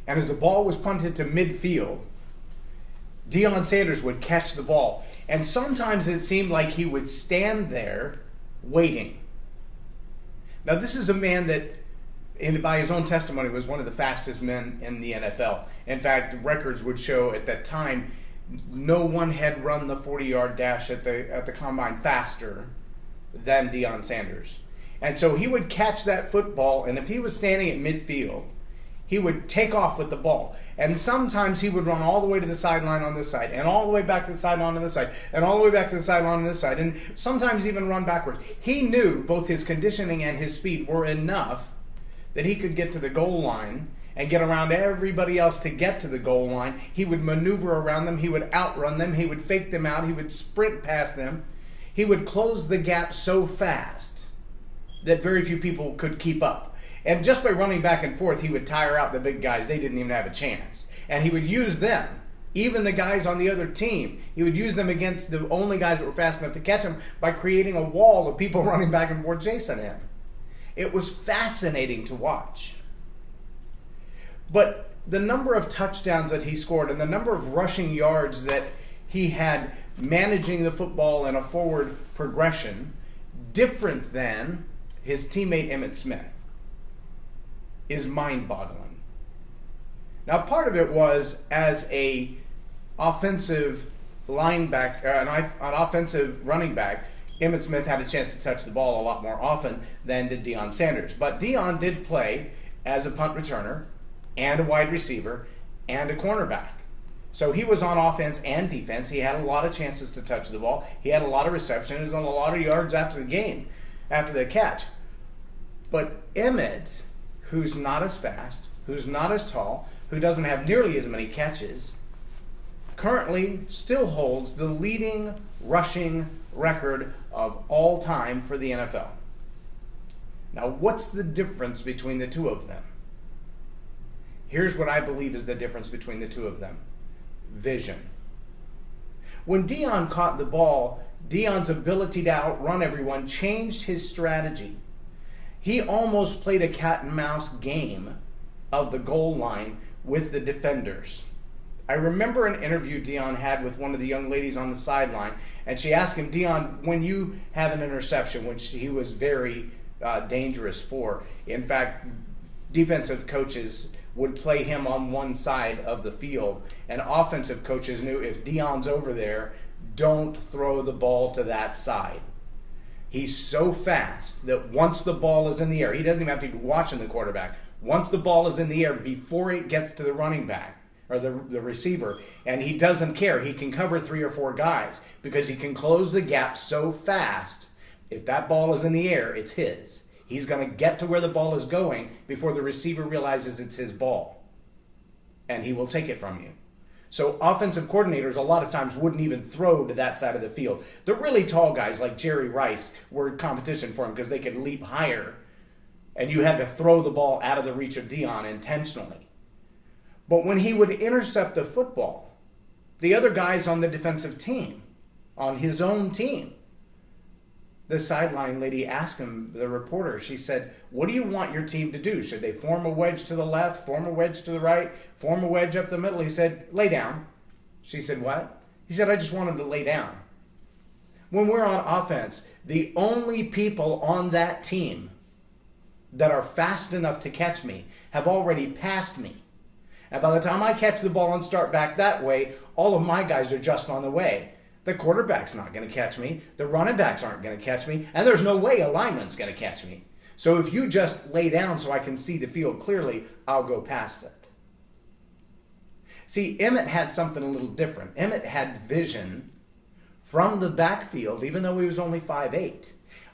And as the ball was punted to midfield, Deion Sanders would catch the ball. And sometimes it seemed like he would stand there waiting. Now, this is a man that, by his own testimony, was one of the fastest men in the NFL. In fact, records would show at that time, no one had run the 40-yard dash at the combine faster than Deion Sanders. And so he would catch that football, and if he was standing at midfield, he would take off with the ball. And sometimes he would run all the way to the sideline on this side, and all the way back to the sideline on this side, and all the way back to the sideline on this side, and sometimes even run backwards. He knew both his conditioning and his speed were enough that he could get to the goal line and get around everybody else to get to the goal line. He would maneuver around them. He would outrun them. He would fake them out. He would sprint past them. He would close the gap so fast that very few people could keep up. And just by running back and forth, he would tire out the big guys. They didn't even have a chance. And he would use them, even the guys on the other team. He would use them against the only guys that were fast enough to catch him by creating a wall of people running back and forth chasing him. It was fascinating to watch. But the number of touchdowns that he scored and the number of rushing yards that he had managing the football in a forward progression, different than his teammate Emmitt Smith, is mind-boggling. Now, part of it was as an offensive linebacker, an offensive running back, Emmitt Smith had a chance to touch the ball a lot more often than did Deion Sanders. But Deion did play as a punt returner and a wide receiver and a cornerback. So he was on offense and defense. He had a lot of chances to touch the ball. He had a lot of receptions and a lot of yards after the game, after the catch. But Emmitt, who's not as fast, who's not as tall, who doesn't have nearly as many catches, currently still holds the leading rushing record of all time for the NFL. Now, what's the difference between the two of them? Here's what I believe is the difference between the two of them. Vision. When Deion caught the ball, Deion's ability to outrun everyone changed his strategy. He almost played a cat and mouse game of the goal line with the defenders. I remember an interview Deion had with one of the young ladies on the sideline, and she asked him, Deion, when you have an interception, which he was very dangerous for, in fact, defensive coaches would play him on one side of the field, and offensive coaches knew if Deion's over there, don't throw the ball to that side. He's so fast that once the ball is in the air, he doesn't even have to be watching the quarterback. Once the ball is in the air, before it gets to the running back or the receiver, and he doesn't care, he can cover 3 or 4 guys because he can close the gap so fast. If that ball is in the air, it's his. He's going to get to where the ball is going before the receiver realizes it's his ball, and he will take it from you. So offensive coordinators a lot of times wouldn't even throw to that side of the field. The really tall guys like Jerry Rice were competition for him because they could leap higher, and you had to throw the ball out of the reach of Deion intentionally. But when he would intercept the football, the other guys on the defensive team, on his own team, the sideline lady asked him, the reporter, she said, what do you want your team to do? Should they form a wedge to the left, form a wedge to the right, form a wedge up the middle? He said, lay down. She said, what? He said, I just want them to lay down. When we're on offense, the only people on that team that are fast enough to catch me have already passed me. And by the time I catch the ball and start back that way, all of my guys are just on the way. The quarterback's not going to catch me. The running backs aren't going to catch me. And there's no way a lineman's going to catch me. So if you just lay down so I can see the field clearly, I'll go past it. See, Emmitt had something a little different. Emmitt had vision from the backfield, even though he was only 5'8".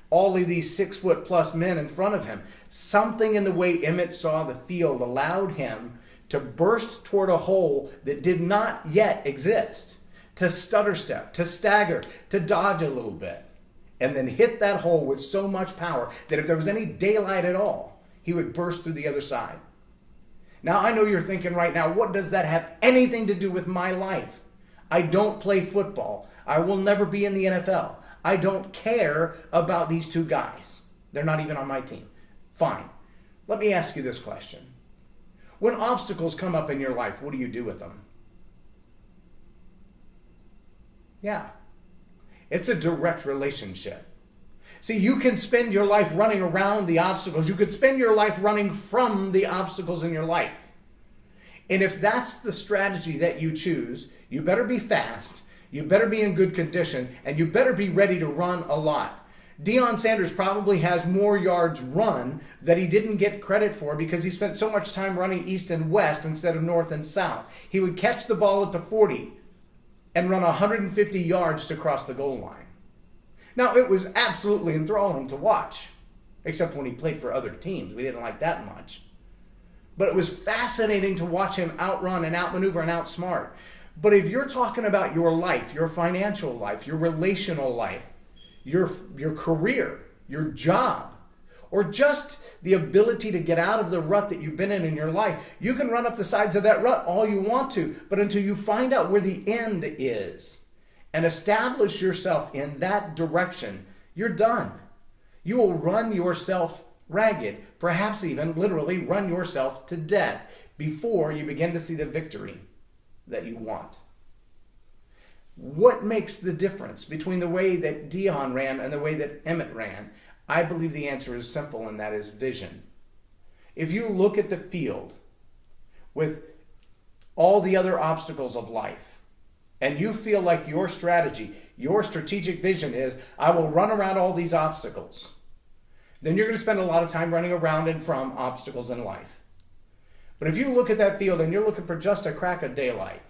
All of these 6-foot-plus men in front of him. Something in the way Emmitt saw the field allowed him to burst toward a hole that did not yet exist, to stutter step, to stagger, to dodge a little bit, and then hit that hole with so much power that if there was any daylight at all, he would burst through the other side. Now, I know you're thinking right now, what does that have anything to do with my life? I don't play football. I will never be in the NFL. I don't care about these two guys. They're not even on my team. Fine. Let me ask you this question. When obstacles come up in your life, what do you do with them? Yeah. It's a direct relationship. See, you can spend your life running around the obstacles. You could spend your life running from the obstacles in your life. And if that's the strategy that you choose, you better be fast, you better be in good condition, and you better be ready to run a lot. Deion Sanders probably has more yards run that he didn't get credit for because he spent so much time running east and west instead of north and south. He would catch the ball at the 40 and run 150 yards to cross the goal line. Now, it was absolutely enthralling to watch, except when he played for other teams. We didn't like that much. But it was fascinating to watch him outrun and outmaneuver and outsmart. But if you're talking about your life, your financial life, your relational life, your career, your job, or just the ability to get out of the rut that you've been in your life, you can run up the sides of that rut all you want to, but until you find out where the end is and establish yourself in that direction, you're done. You will run yourself ragged, perhaps even literally run yourself to death before you begin to see the victory that you want. What makes the difference between the way that Deion ran and the way that Emmett ran? I believe the answer is simple, and that is vision. If you look at the field with all the other obstacles of life, and you feel like your strategy, your strategic vision is, I will run around all these obstacles, then you're going to spend a lot of time running around and from obstacles in life. But if you look at that field and you're looking for just a crack of daylight,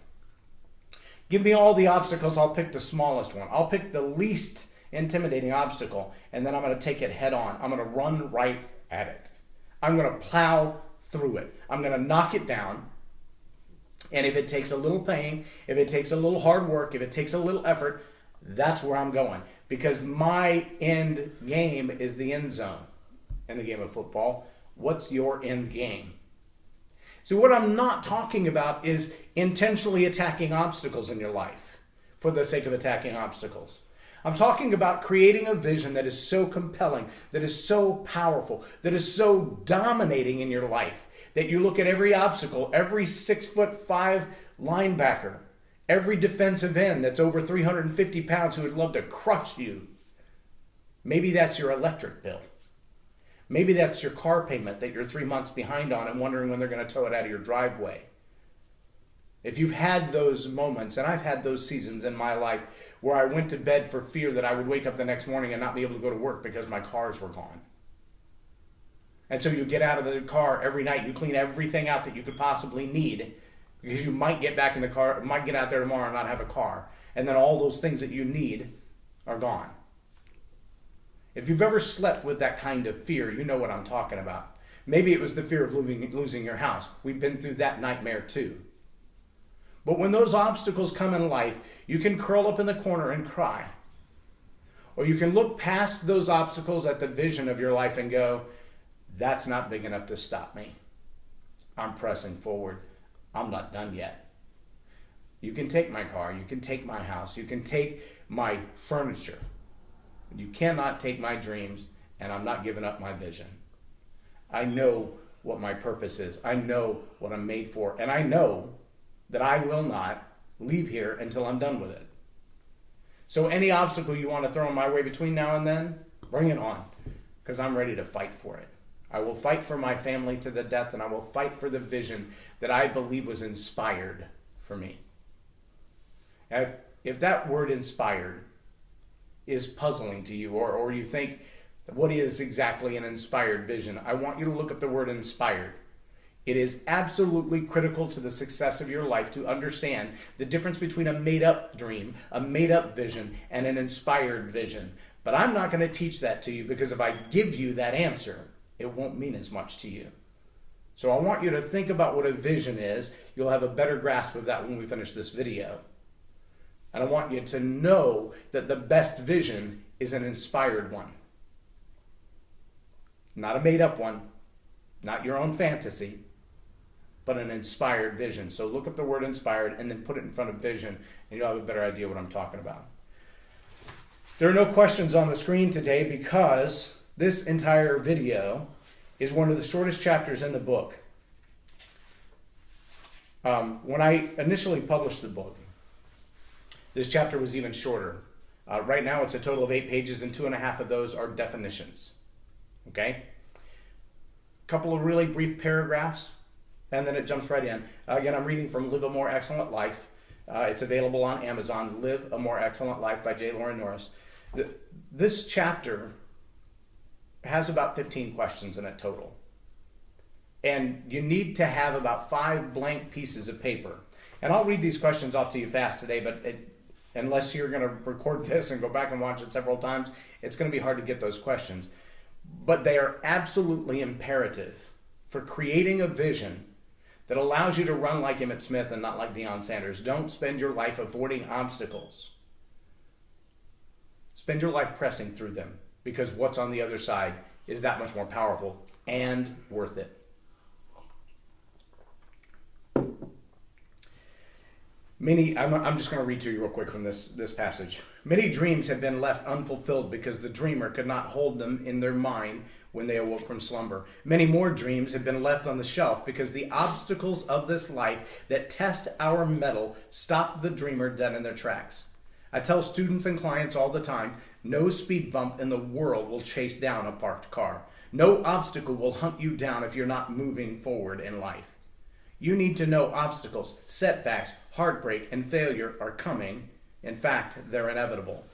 give me all the obstacles, I'll pick the smallest one. I'll pick the least intimidating obstacle, and then I'm going to take it head on. I'm going to run right at it. I'm going to plow through it. I'm going to knock it down. And if it takes a little pain, if it takes a little hard work, if it takes a little effort, that's where I'm going. Because my end game is the end zone in the game of football. What's your end game? So what I'm not talking about is intentionally attacking obstacles in your life for the sake of attacking obstacles. I'm talking about creating a vision that is so compelling, that is so powerful, that is so dominating in your life, that you look at every obstacle, every 6'5" linebacker, every defensive end that's over 350 pounds who would love to crush you. Maybe that's your electric bill. Maybe that's your car payment that you're 3 months behind on and wondering when they're going to tow it out of your driveway. If you've had those moments, and I've had those seasons in my life where I went to bed for fear that I would wake up the next morning and not be able to go to work because my cars were gone. And so you get out of the car every night, you clean everything out that you could possibly need because you might get back in the car, might get out there tomorrow and not have a car. And then all those things that you need are gone. If you've ever slept with that kind of fear, you know what I'm talking about. Maybe it was the fear of losing your house. We've been through that nightmare too. But when those obstacles come in life, you can curl up in the corner and cry. Or you can look past those obstacles at the vision of your life and go, that's not big enough to stop me. I'm pressing forward. I'm not done yet. You can take my car. You can take my house. You can take my furniture. You cannot take my dreams, and I'm not giving up my vision. I know what my purpose is. I know what I'm made for, and I know that I will not leave here until I'm done with it. So any obstacle you want to throw in my way between now and then, bring it on, because I'm ready to fight for it. I will fight for my family to the death, and I will fight for the vision that I believe was inspired for me. If that word inspired is puzzling to you, or you think, what is exactly an inspired vision? I want you to look up the word inspired. It is absolutely critical to the success of your life to understand the difference between a made-up dream, a made-up vision, and an inspired vision. But I'm not going to teach that to you, because if I give you that answer, it won't mean as much to you. So I want you to think about what a vision is. You'll have a better grasp of that when we finish this video. And I want you to know that the best vision is an inspired one. Not a made-up one, not your own fantasy, but an inspired vision. So look up the word inspired and then put it in front of vision, and you'll have a better idea what I'm talking about. There are no questions on the screen today because this entire video is one of the shortest chapters in the book. When I initially published the book, this chapter was even shorter. Right now it's a total of 8 pages, and 2.5 of those are definitions. Okay? Couple of really brief paragraphs, and then it jumps right in. Again, I'm reading from Live a More Excellent Life. It's available on Amazon, Live a More Excellent Life by J Loren Norris. This chapter has about 15 questions in it total. And you need to have about 5 blank pieces of paper. And I'll read these questions off to you fast today, but unless you're going to record this and go back and watch it several times, it's going to be hard to get those questions. But they are absolutely imperative for creating a vision that allows you to run like Emmitt Smith and not like Deion Sanders. Don't spend your life avoiding obstacles. Spend your life pressing through them, because what's on the other side is that much more powerful and worth it. I'm just going to read to you real quick from this passage. Many dreams have been left unfulfilled because the dreamer could not hold them in their mind when they awoke from slumber. Many more dreams have been left on the shelf because the obstacles of this life that test our mettle stop the dreamer dead in their tracks. I tell students and clients all the time, no speed bump in the world will chase down a parked car. No obstacle will hunt you down if you're not moving forward in life. You need to know obstacles, setbacks, heartbreak, and failure are coming. In fact, they're inevitable.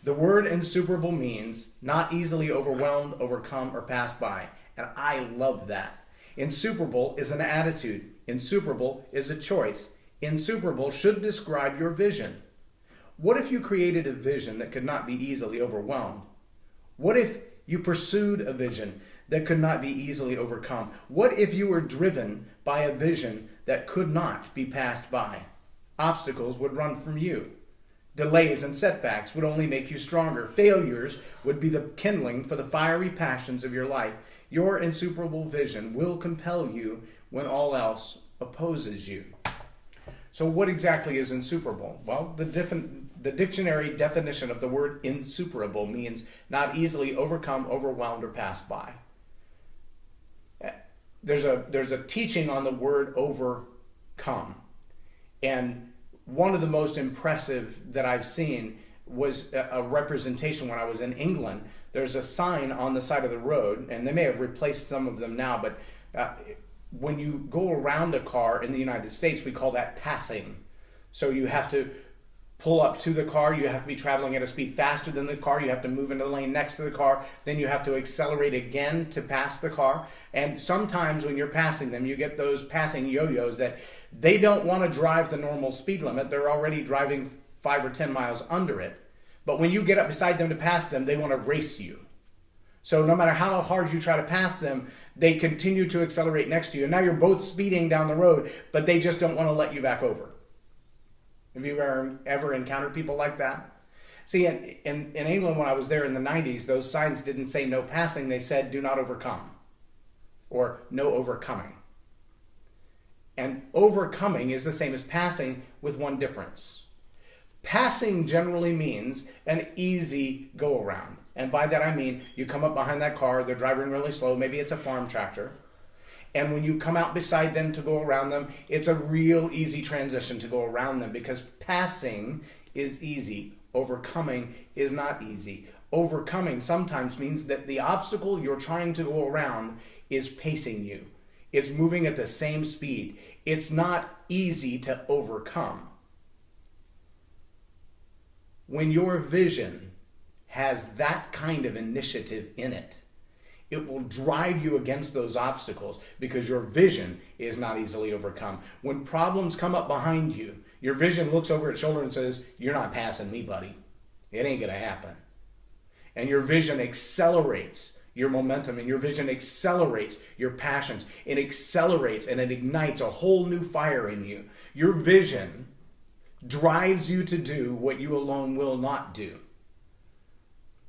The word insuperable means not easily overwhelmed, overcome, or passed by. And I love that. Insuperable is an attitude. Insuperable is a choice. Insuperable should describe your vision. What if you created a vision that could not be easily overwhelmed? What if you pursued a vision that could not be easily overcome? What if you were driven by a vision that could not be passed by? Obstacles would run from you. Delays and setbacks would only make you stronger. Failures would be the kindling for the fiery passions of your life. Your insuperable vision will compel you when all else opposes you. So what exactly is insuperable? Well, the dictionary definition of the word insuperable means not easily overcome, overwhelmed, or passed by. There's a teaching on the word overcome. And one of the most impressive that I've seen was a representation when I was in England. There's a sign on the side of the road, and they may have replaced some of them now, but when you go around a car in the United States, we call that passing. So you have to pull up to the car, you have to be traveling at a speed faster than the car, you have to move into the lane next to the car, then you have to accelerate again to pass the car. And sometimes when you're passing them, you get those passing yo-yos that they don't want to drive the normal speed limit. They're already driving 5 or 10 miles under it. But when you get up beside them to pass them, they want to race you. So no matter how hard you try to pass them, they continue to accelerate next to you. And now you're both speeding down the road, but they just don't want to let you back over. Have you ever encountered people like that? See, in England, when I was there in the 90s, those signs didn't say no passing. They said do not overcome, or no overcoming. And overcoming is the same as passing, with one difference. Passing generally means an easy go-around. And by that I mean you come up behind that car, they're driving really slow, maybe it's a farm tractor. And when you come out beside them to go around them, it's a real easy transition to go around them, because passing is easy. Overcoming is not easy. Overcoming sometimes means that the obstacle you're trying to go around is pacing you. It's moving at the same speed. It's not easy to overcome. When your vision has that kind of initiative in it, it will drive you against those obstacles because your vision is not easily overcome. When problems come up behind you, your vision looks over its shoulder and says, "You're not passing me, buddy. It ain't going to happen." And your vision accelerates your momentum, and your vision accelerates your passions. It accelerates and it ignites a whole new fire in you. Your vision drives you to do what you alone will not do.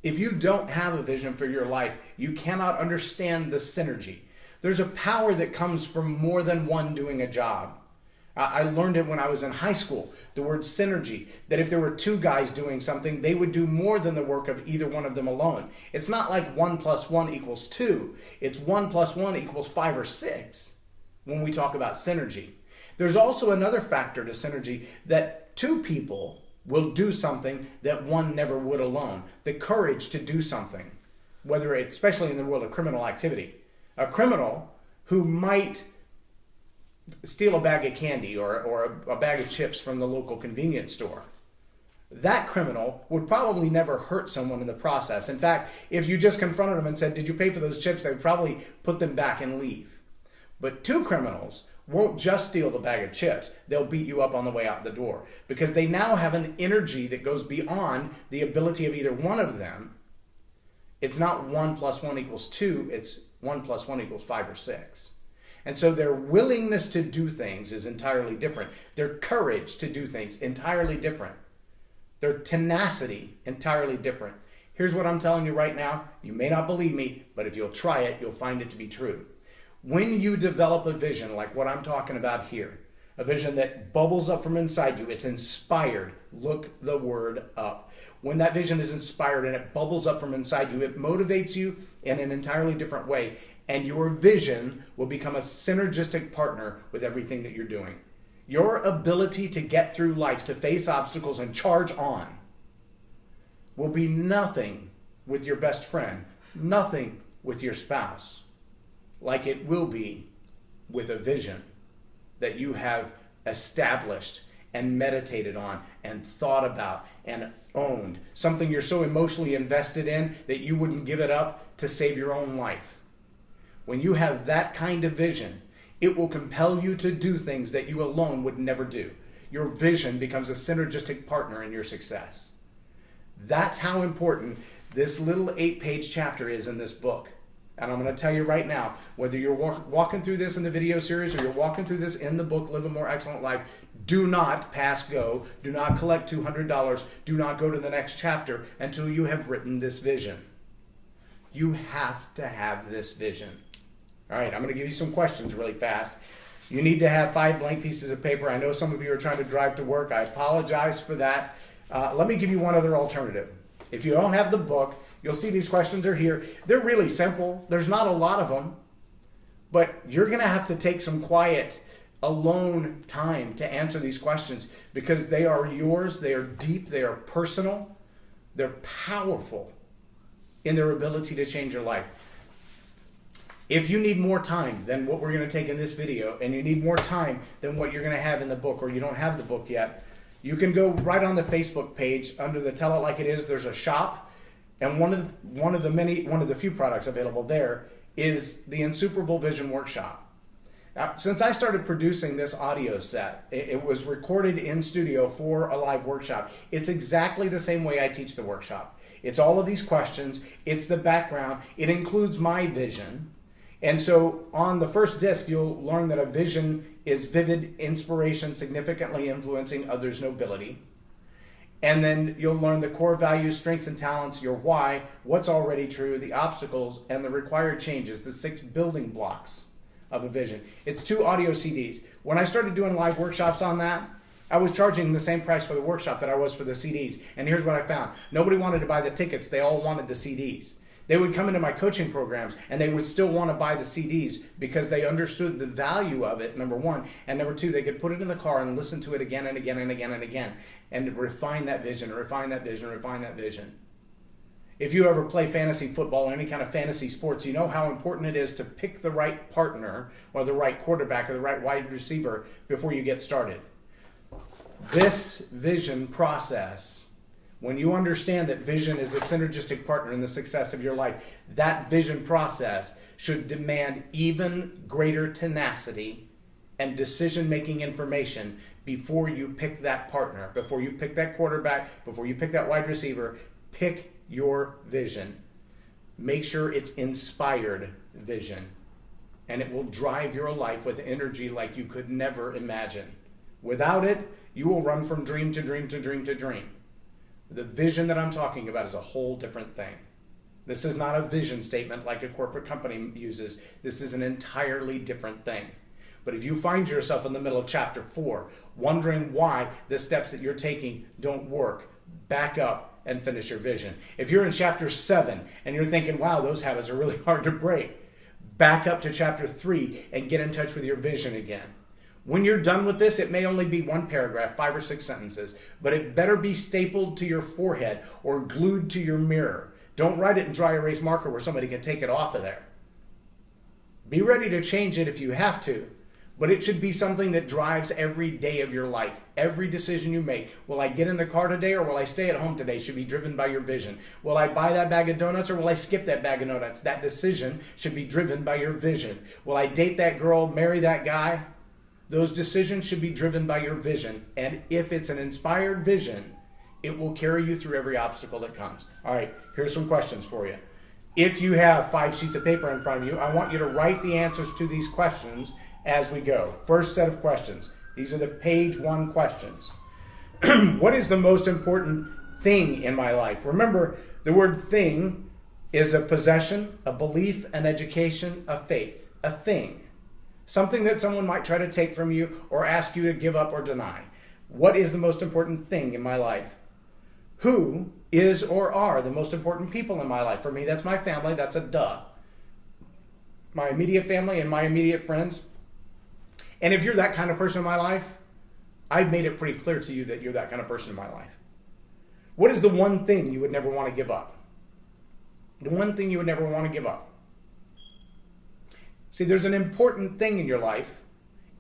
If you don't have a vision for your life, you cannot understand the synergy. There's a power that comes from more than one doing a job. I learned it when I was in high school, the word synergy, that if there were 2 guys doing something, they would do more than the work of either one of them alone. It's not like 1 + 1 = 2. It's 1 + 1 = 5 or 6 when we talk about synergy. There's also another factor to synergy, that two people will do something that one never would alone. The courage to do something, especially in the world of criminal activity. A criminal who might steal a bag of candy or a bag of chips from the local convenience store, that criminal would probably never hurt someone in the process. In fact, if you just confronted them and said, "Did you pay for those chips?" they would probably put them back and leave. But two criminals won't just steal the bag of chips. They'll beat you up on the way out the door, because they now have an energy that goes beyond the ability of either one of them. It's not 1 + 1 = 2. It's 1 + 1 = 5 or 6. And so their willingness to do things is entirely different. Their courage to do things, entirely different. Their tenacity, entirely different. Here's what I'm telling you right now. You may not believe me, but if you'll try it, you'll find it to be true. When you develop a vision like what I'm talking about here, a vision that bubbles up from inside you, it's inspired. Look the word up. When that vision is inspired and it bubbles up from inside you, it motivates you in an entirely different way. And your vision will become a synergistic partner with everything that you're doing. Your ability to get through life, to face obstacles and charge on, will be nothing with your best friend, nothing with your spouse, like it will be with a vision that you have established and meditated on and thought about and owned. Something you're so emotionally invested in that you wouldn't give it up to save your own life. When you have that kind of vision, it will compel you to do things that you alone would never do. Your vision becomes a synergistic partner in your success. That's how important this little 8-page chapter is in this book. And I'm going to tell you right now, whether you're walking through this in the video series or you're walking through this in the book, Live a More Excellent Life, do not pass go. Do not collect $200. Do not go to the next chapter until you have written this vision. You have to have this vision. All right, I'm going to give you some questions really fast. You need to have 5 blank pieces of paper. I know some of you are trying to drive to work. I apologize for that. Let me give you one other alternative. If you don't have the book, you'll see these questions are here. They're really simple. There's not a lot of them. But you're going to have to take some quiet, alone time to answer these questions, because they are yours. They are deep. They are personal. They're powerful in their ability to change your life. If you need more time than what we're going to take in this video, and you need more time than what you're going to have in the book, or you don't have the book yet, you can go right on the Facebook page under the Tell It Like It Is. There's a shop, and one of the few products available there is the Insuperable Vision Workshop. Now, since I started producing this audio set, it was recorded in studio for a live workshop. It's exactly the same way I teach the workshop. It's all of these questions. It's the background. It includes my vision. And so on the first disc, you'll learn that a vision is vivid inspiration significantly influencing others' nobility. And then you'll learn the core values, strengths, and talents, your why, what's already true, the obstacles, and the required changes, the 6 building blocks of a vision. It's 2 audio CDs. When I started doing live workshops on that, I was charging the same price for the workshop that I was for the CDs. And here's what I found. Nobody wanted to buy the tickets. They all wanted the CDs. They would come into my coaching programs and they would still want to buy the CDs because they understood the value of it, number one. And number two, they could put it in the car and listen to it again and again and again and again and refine that vision, refine that vision, refine that vision. If you ever play fantasy football or any kind of fantasy sports, you know how important it is to pick the right partner or the right quarterback or the right wide receiver before you get started. This vision process, when you understand that vision is a synergistic partner in the success of your life, that vision process should demand even greater tenacity and decision-making information before you pick that partner, before you pick that quarterback, before you pick that wide receiver. Pick your vision. Make sure it's inspired vision, and it will drive your life with energy like you could never imagine. Without it, you will run from dream to dream to dream to dream. The vision that I'm talking about is a whole different thing. This is not a vision statement like a corporate company uses. This is an entirely different thing. But if you find yourself in the middle of chapter 4, wondering why the steps that you're taking don't work, back up and finish your vision. If you're in chapter 7 and you're thinking, wow, those habits are really hard to break, back up to chapter 3 and get in touch with your vision again. When you're done with this, it may only be one paragraph, 5 or 6 sentences, but it better be stapled to your forehead or glued to your mirror. Don't write it in dry erase marker where somebody can take it off of there. Be ready to change it if you have to, but it should be something that drives every day of your life. Every decision you make. Will I get in the car today or will I stay at home today? Should be driven by your vision. Will I buy that bag of donuts or will I skip that bag of donuts? That decision should be driven by your vision. Will I date that girl, marry that guy? Those decisions should be driven by your vision. And if it's an inspired vision, it will carry you through every obstacle that comes. All right, here's some questions for you. If you have 5 sheets of paper in front of you, I want you to write the answers to these questions as we go. First set of questions. These are the page 1 questions. What is the most important thing in my life? Remember, the word thing is a possession, a belief, an education, a faith, a thing. Something that someone might try to take from you or ask you to give up or deny. What is the most important thing in my life? Who is or are the most important people in my life? For me, that's my family. That's a duh. My immediate family and my immediate friends. And if you're that kind of person in my life, I've made it pretty clear to you that you're that kind of person in my life. What is the one thing you would never want to give up? The one thing you would never want to give up. See, there's an important thing in your life,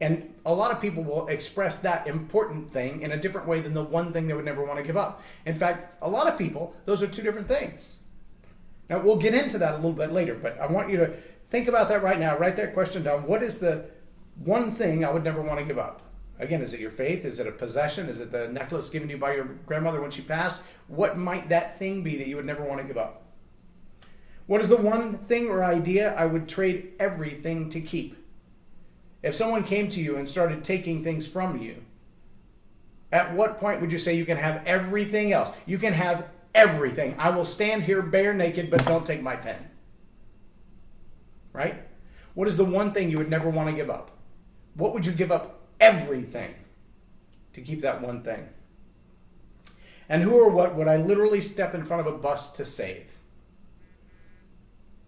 and a lot of people will express that important thing in a different way than the one thing they would never want to give up. In fact, a lot of people, those are 2 different things. Now, we'll get into that a little bit later, but I want you to think about that right now. Write that question down. What is the one thing I would never want to give up? Again, is it your faith? Is it a possession? Is it the necklace given to you by your grandmother when she passed? What might that thing be that you would never want to give up? What is the one thing or idea I would trade everything to keep? If someone came to you and started taking things from you, at what point would you say you can have everything else? You can have everything. I will stand here bare naked, but don't take my pen. Right? What is the one thing you would never want to give up? What would you give up everything to keep that one thing? And who or what would I literally step in front of a bus to save?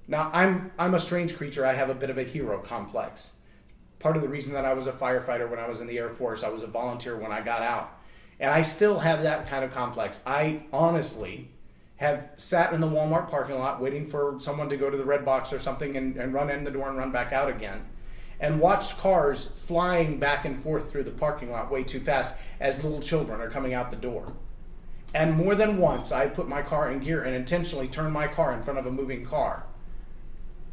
Now, I'm a strange creature. I have a bit of a hero complex. Part of the reason that I was a firefighter when I was in the Air Force, I was a volunteer when I got out. And I still have that kind of complex. I honestly have sat in the Walmart parking lot waiting for someone to go to the red box or something and run in the door and run back out again. And watched cars flying back and forth through the parking lot way too fast as little children are coming out the door. And more than once, I put my car in gear and intentionally turned my car in front of a moving car,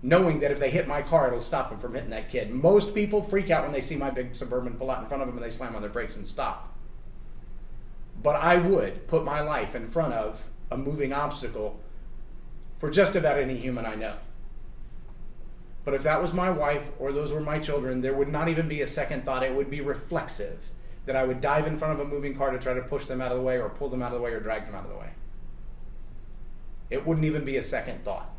knowing that if they hit my car, it'll stop them from hitting that kid. Most people freak out when they see my big Suburban pull out in front of them and they slam on their brakes and stop. But I would put my life in front of a moving obstacle for just about any human I know. But if that was my wife or those were my children, there would not even be a second thought. It would be reflexive that I would dive in front of a moving car to try to push them out of the way or pull them out of the way or drag them out of the way. It wouldn't even be a second thought.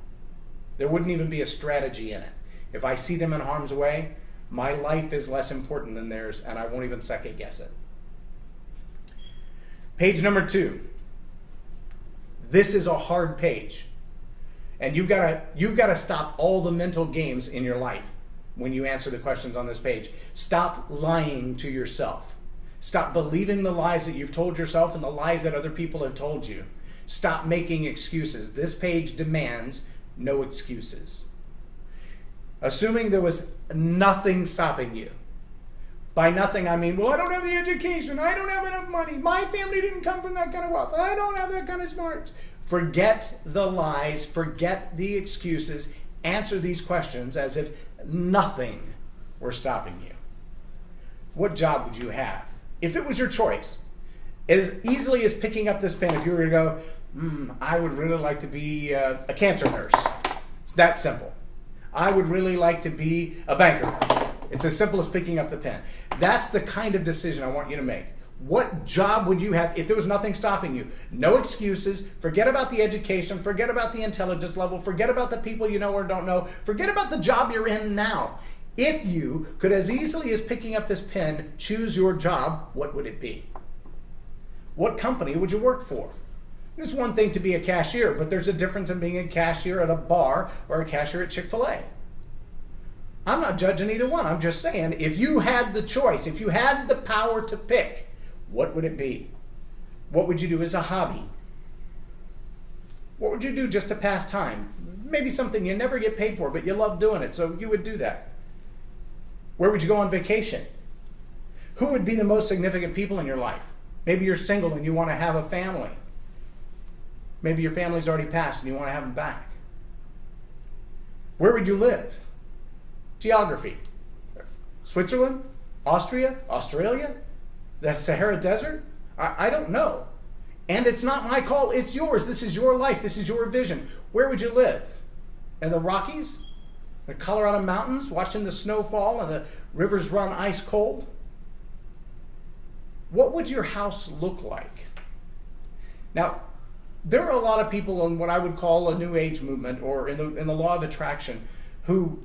There wouldn't even be a strategy in it. If I see them in harm's way, my life is less important than theirs, and I won't even second guess it. Page number 2. This is a hard page. And you've got to stop all the mental games in your life when you answer the questions on this page. Stop lying to yourself. Stop believing the lies that you've told yourself and the lies that other people have told you. Stop making excuses. This page demands no excuses. Assuming there was nothing stopping you. By nothing, I mean, well, I don't have the education. I don't have enough money. My family didn't come from that kind of wealth. I don't have that kind of smarts. Forget the lies. Forget the excuses. Answer these questions as if nothing were stopping you. What job would you have? If it was your choice, as easily as picking up this pen, if you were to go, I would really like to be a cancer nurse. It's that simple. I would really like to be a banker. It's as simple as picking up the pen. That's the kind of decision I want you to make. What job would you have if there was nothing stopping you? No excuses. Forget about the education. Forget about the intelligence level. Forget about the people you know or don't know. Forget about the job you're in now. If you could, as easily as picking up this pen, choose your job, what would it be? What company would you work for? It's one thing to be a cashier, but there's a difference in being a cashier at a bar or a cashier at Chick-fil-A. I'm not judging either one. I'm just saying, if you had the choice, if you had the power to pick, what would it be? What would you do as a hobby? What would you do just to pass time? Maybe something you never get paid for, but you love doing it, so you would do that. Where would you go on vacation? Who would be the most significant people in your life? Maybe you're single and you want to have a family. Maybe your family's already passed and you want to have them back. Where would you live? Geography. Switzerland? Austria? Australia? The Sahara Desert? I don't know. And it's not my call, it's yours. This is your life. This is your vision. Where would you live? In the Rockies? The Colorado mountains? Watching the snow fall and the rivers run ice cold? What would your house look like? Now, there are a lot of people in what I would call a New Age movement, or in the law of attraction, who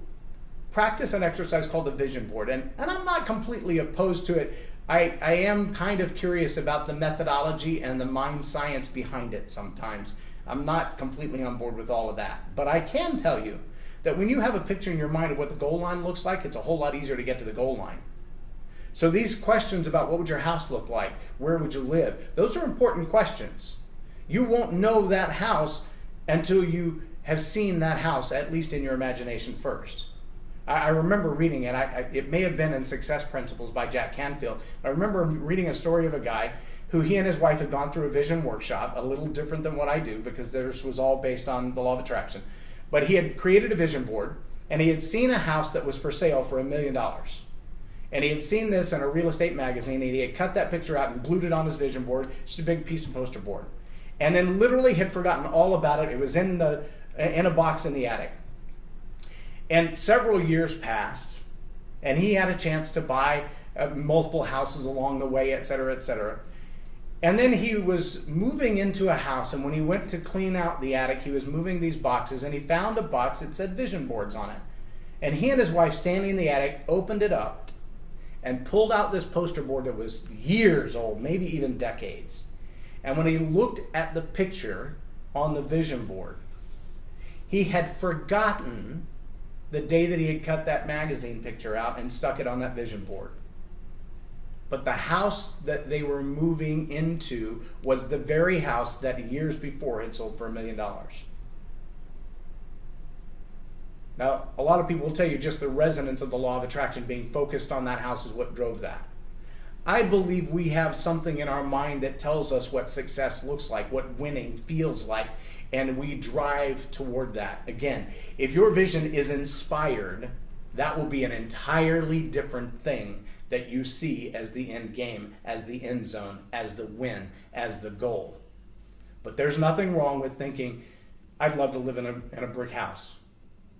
practice an exercise called a vision board. And I'm not completely opposed to it. I am kind of curious about the methodology and the mind science behind it sometimes. I'm not completely on board with all of that. But I can tell you that when you have a picture in your mind of what the goal line looks like, it's a whole lot easier to get to the goal line. So these questions about what would your house look like, where would you live, those are important questions. You won't know that house until you have seen that house, at least in your imagination first. I remember reading it. It may have been in Success Principles by Jack Canfield. I remember reading a story of a guy who he and his wife had gone through a vision workshop, a little different than what I do because theirs was all based on the law of attraction. But he had created a vision board, and he had seen a house that was for sale for $1 million. And he had seen this in a real estate magazine, and he had cut that picture out and glued it on his vision board, just a big piece of poster board. And then literally had forgotten all about it. It was in a box in the attic. And several years passed, and he had a chance to buy multiple houses along the way, et cetera, et cetera. And then he was moving into a house, and when he went to clean out the attic, he was moving these boxes, and he found a box that said vision boards on it. And he and his wife, standing in the attic, opened it up and pulled out this poster board that was years old, maybe even decades. And when he looked at the picture on the vision board, he had forgotten the day that he had cut that magazine picture out and stuck it on that vision board. But the house that they were moving into was the very house that years before had sold for $1 million. Now, a lot of people will tell you just the resonance of the law of attraction being focused on that house is what drove that. I believe we have something in our mind that tells us what success looks like, what winning feels like, and we drive toward that. Again, if your vision is inspired, that will be an entirely different thing that you see as the end game, as the end zone, as the win, as the goal. But there's nothing wrong with thinking, I'd love to live in a brick house.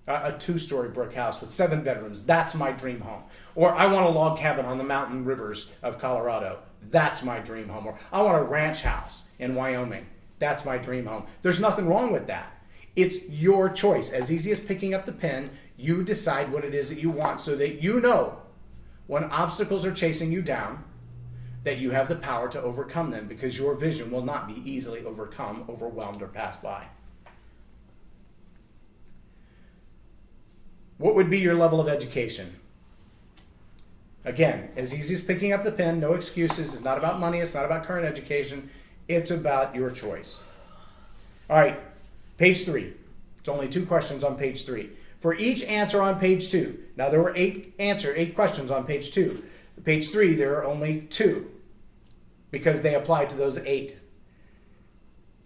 A 2-story brick house with 7 bedrooms. That's my dream home. Or I want a log cabin on the mountain rivers of Colorado. That's my dream home. Or I want a ranch house in Wyoming. That's my dream home. There's nothing wrong with that. It's your choice. As easy as picking up the pen, you decide what it is that you want so that you know when obstacles are chasing you down that you have the power to overcome them, because your vision will not be easily overcome, overwhelmed, or passed by. What would be your level of education? Again, as easy as picking up the pen, no excuses. It's not about money. It's not about current education. It's about your choice. All right, page 3. It's only 2 questions on page 3. For each answer on page 2, now there were 8 questions on page 2. Page 3, there are only 2 because they apply to those 8.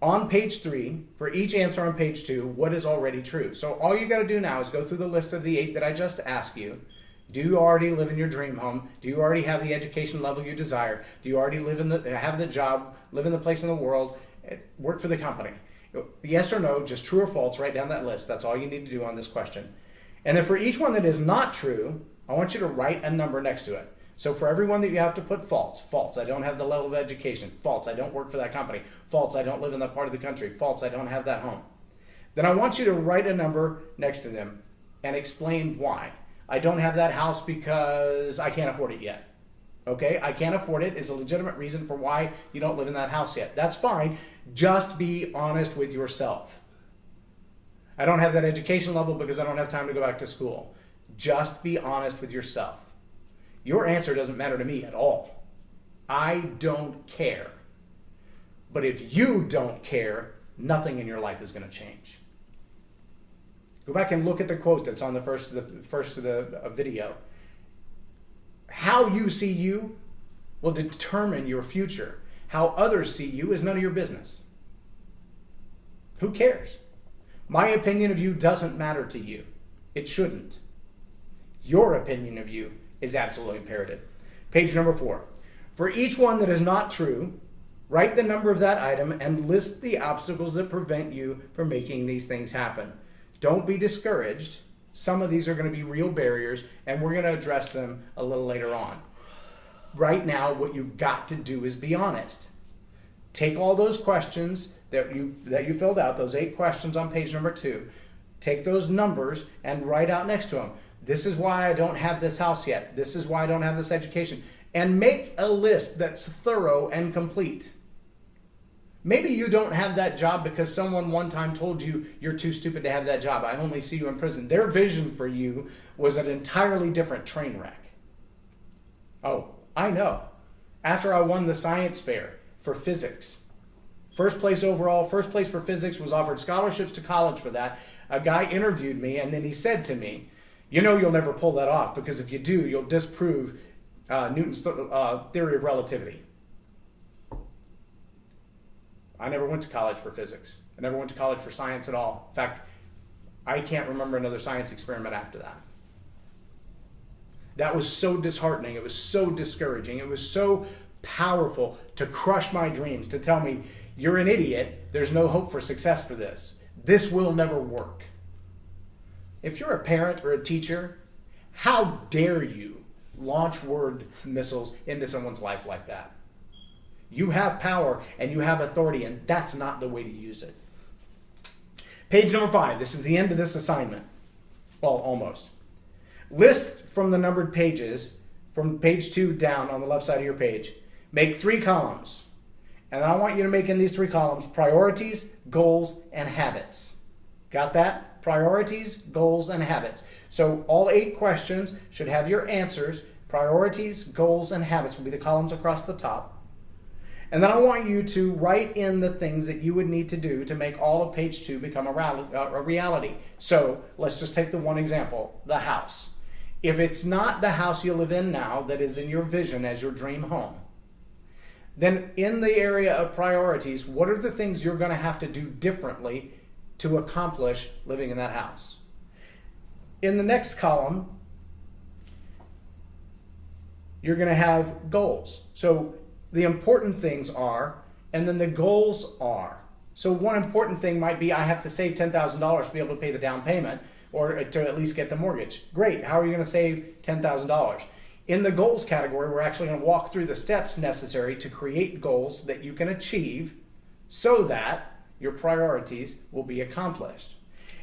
On page 3, for each answer on page 2, what is already true? So all you got to do now is go through the list of the 8 that I just asked you. Do you already live in your dream home? Do you already have the education level you desire? Do you already have the job, live in the place in the world, work for the company? Yes or no, just true or false, write down that list. That's all you need to do on this question. And then for each one that is not true, I want you to write a number next to it. So for every one that you have to put false, false, I don't have the level of education, false, I don't work for that company, false, I don't live in that part of the country, false, I don't have that home. Then I want you to write a number next to them and explain why. I don't have that house because I can't afford it yet. Okay, I can't afford it is a legitimate reason for why you don't live in that house yet. That's fine. Just be honest with yourself. I don't have that education level because I don't have time to go back to school. Just be honest with yourself. Your answer doesn't matter to me at all. I don't care. But if you don't care, nothing in your life is going to change. Go back and look at the quote that's on the first of the video. How you see you will determine your future. How others see you is none of your business. Who cares? My opinion of you doesn't matter to you. It shouldn't. Your opinion of you is absolutely imperative. Page number 4. For each one that is not true, write the number of that item and list the obstacles that prevent you from making these things happen. Don't be discouraged. Some of these are going to be real barriers, and we're going to address them a little later on. Right now, what you've got to do is be honest. Take all those questions that you filled out, those 8 questions on page number 2. Take those numbers and write out next to them. This is why I don't have this house yet. This is why I don't have this education. And make a list that's thorough and complete. Maybe you don't have that job because someone one time told you you're too stupid to have that job. I only see you in prison. Their vision for you was an entirely different train wreck. Oh, I know. After I won the science fair for physics, first place overall, first place for physics, was offered scholarships to college for that. A guy interviewed me, and then he said to me, you know you'll never pull that off, because if you do, you'll disprove Newton's theory of relativity. I never went to college for physics. I never went to college for science at all. In fact, I can't remember another science experiment after that. That was so disheartening. It was so discouraging. It was so powerful to crush my dreams, to tell me, you're an idiot. There's no hope for success for this. This will never work. If you're a parent or a teacher, how dare you launch word missiles into someone's life like that? You have power and you have authority, and that's not the way to use it. Page number 5. This is the end of this assignment. Well, almost. List from the numbered pages, from page 2 down on the left side of your page. Make 3 columns. And I want you to make in these 3 columns priorities, goals, and habits. Got that? Priorities, goals, and habits. So all 8 questions should have your answers. Priorities, goals, and habits will be the columns across the top. And then I want you to write in the things that you would need to do to make all of page 2 become a reality. So let's just take the one example, the house. If it's not the house you live in now that is in your vision as your dream home, then in the area of priorities, what are the things you're going to have to do differently to accomplish living in that house? In the next column, you're going to have goals. So the important things are, and then the goals are. So one important thing might be, I have to save $10,000 to be able to pay the down payment, or to at least get the mortgage. Great, how are you going to save $10,000? In the goals category, we're actually going to walk through the steps necessary to create goals that you can achieve so that your priorities will be accomplished.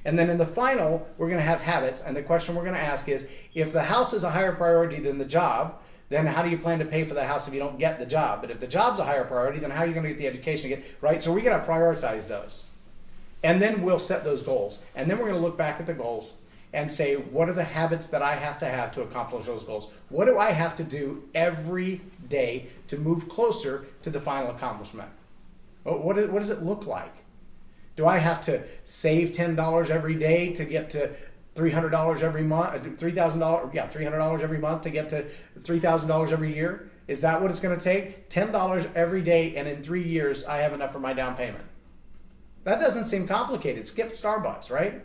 And then in the final, we're going to have habits, and the question we're going to ask is, if the house is a higher priority than the job, then how do you plan to pay for the house if you don't get the job? But if the job's a higher priority, then how are you going to get the education to get, right? So we're going to prioritize those. And then we'll set those goals. And then we're going to look back at the goals and say, what are the habits that I have to accomplish those goals? What do I have to do every day to move closer to the final accomplishment? What does it look like? Do I have to save $10 every day to get to $300 every month, $3,000, $300 every month to get to $3,000 every year? Is that what it's going to take? $10 every day, and in 3 years, I have enough for my down payment. That doesn't seem complicated. Skip Starbucks, right?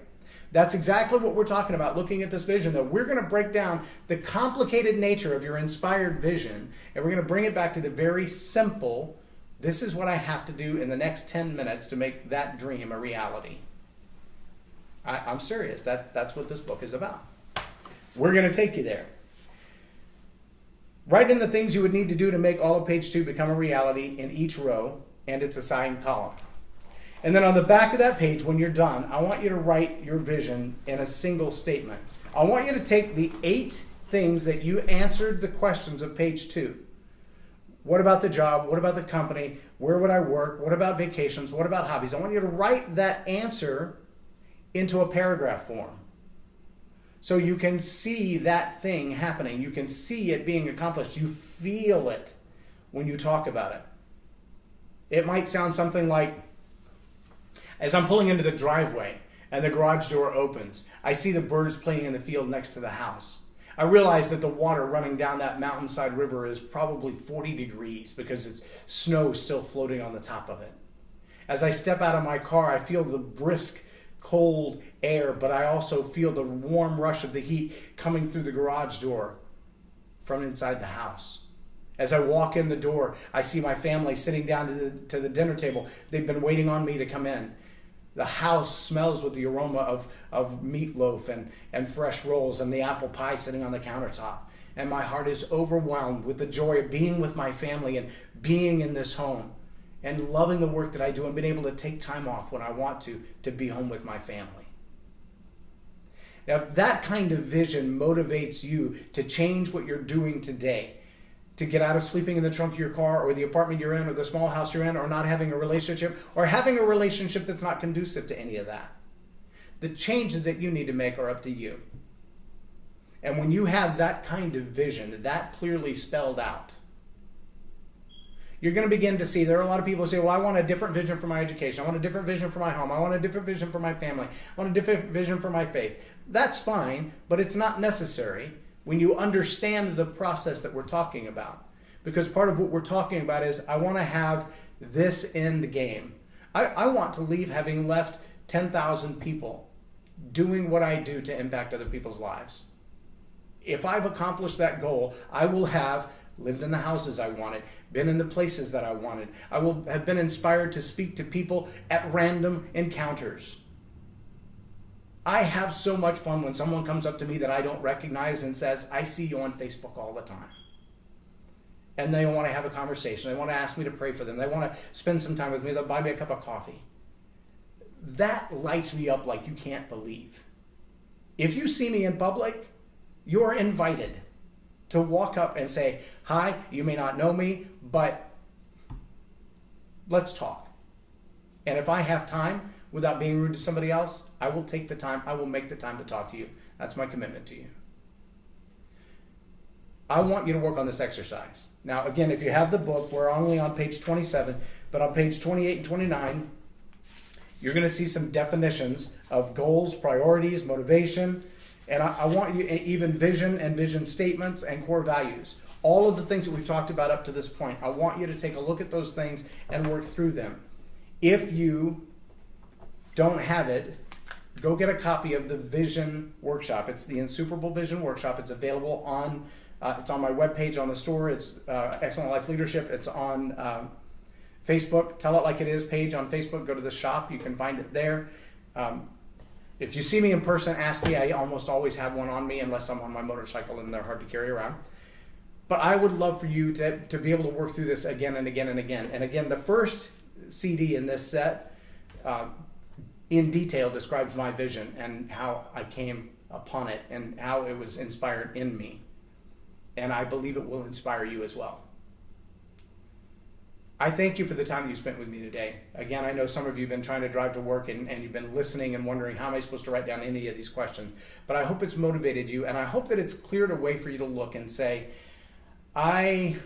That's exactly what we're talking about, looking at this vision, that we're going to break down the complicated nature of your inspired vision, and we're going to bring it back to the very simple, this is what I have to do in the next 10 minutes to make that dream a reality. I'm serious. That's what this book is about. We're going to take you there. Write in the things you would need to do to make all of page 2 become a reality in each row and its assigned column. And then on the back of that page, when you're done, I want you to write your vision in a single statement. I want you to take the 8 things that you answered the questions of page 2. What about the job? What about the company? Where would I work? What about vacations? What about hobbies? I want you to write that answer into a paragraph form. So you can see that thing happening. You can see it being accomplished. You feel it when you talk about it. It might sound something like, as I'm pulling into the driveway and the garage door opens, I see the birds playing in the field next to the house. I realize that the water running down that mountainside river is probably 40 degrees because it's snow still floating on the top of it. As I step out of my car, I feel the brisk, cold air, but I also feel the warm rush of the heat coming through the garage door from inside the house. As I walk in the door, I see my family sitting down to the dinner table. They've been waiting on me to come in. The house smells with the aroma of meatloaf and fresh rolls and the apple pie sitting on the countertop. And my heart is overwhelmed with the joy of being with my family and being in this home and loving the work that I do and being able to take time off when I want to be home with my family. Now, if that kind of vision motivates you to change what you're doing today, to get out of sleeping in the trunk of your car or the apartment you're in or the small house you're in or not having a relationship or having a relationship that's not conducive to any of that. The changes that you need to make are up to you. And when you have that kind of vision, that clearly spelled out, you're going to begin to see, there are a lot of people who say, well, I want a different vision for my education. I want a different vision for my home. I want a different vision for my family. I want a different vision for my faith. That's fine, but it's not necessary when you understand the process that we're talking about. Because part of what we're talking about is, I want to have this end game. I want to leave having left 10,000 people doing what I do to impact other people's lives. If I've accomplished that goal, I will have lived in the houses I wanted, been in the places that I wanted. I will have been inspired to speak to people at random encounters. I have so much fun when someone comes up to me that I don't recognize and says, I see you on Facebook all the time. And they want to have a conversation. They want to ask me to pray for them. They want to spend some time with me. They'll buy me a cup of coffee. That lights me up like you can't believe. If you see me in public, you're invited to walk up and say, hi, you may not know me, but let's talk. And if I have time, without being rude to somebody else, I will take the time, I will make the time to talk to you. That's my commitment to you. I want you to work on this exercise. Now, again, if you have the book, we're only on page 27, but on page 28 and 29, you're going to see some definitions of goals, priorities, motivation, and I want you, even vision and vision statements and core values. All of the things that we've talked about up to this point, I want you to take a look at those things and work through them. If you don't have it, go get a copy of the Vision Workshop. It's the INSUPERABLE Vision Workshop. It's available on, it's on my webpage on the store. It's Excellent Life Leadership. It's on Facebook, Tell It Like It Is page on Facebook. Go to the shop. You can find it there. If you see me in person, ask me. I almost always have one on me unless I'm on my motorcycle and they're hard to carry around. But I would love for you to be able to work through this again and again and again. And again, the first CD in this set in detail describes my vision and how I came upon it and how it was inspired in me. And I believe it will inspire you as well. I thank you for the time you spent with me today. Again, I know some of you have been trying to drive to work and you've been listening and wondering, how am I supposed to write down any of these questions? But I hope it's motivated you, and I hope that it's cleared a way for you to look and say, I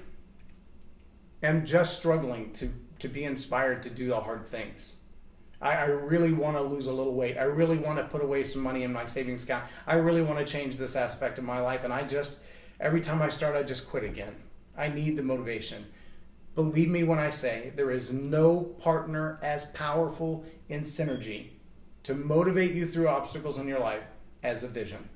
am just struggling to be inspired to do the hard things. I really want to lose a little weight. I really want to put away some money in my savings account. I really want to change this aspect of my life, and every time I start, I just quit again. I need the motivation. Believe me when I say there is no partner as powerful in synergy to motivate you through obstacles in your life as a vision.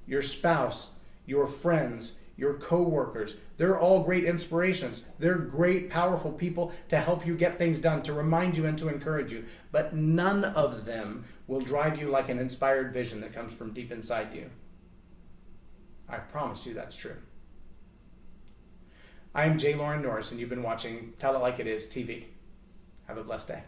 Your spouse, your friends, your co-workers, they're all great inspirations. They're great, powerful people to help you get things done, to remind you and to encourage you. But none of them will drive you like an inspired vision that comes from deep inside you. I promise you that's true. I am J Loren Norris, and you've been watching Tell It Like It Is TV. Have a blessed day.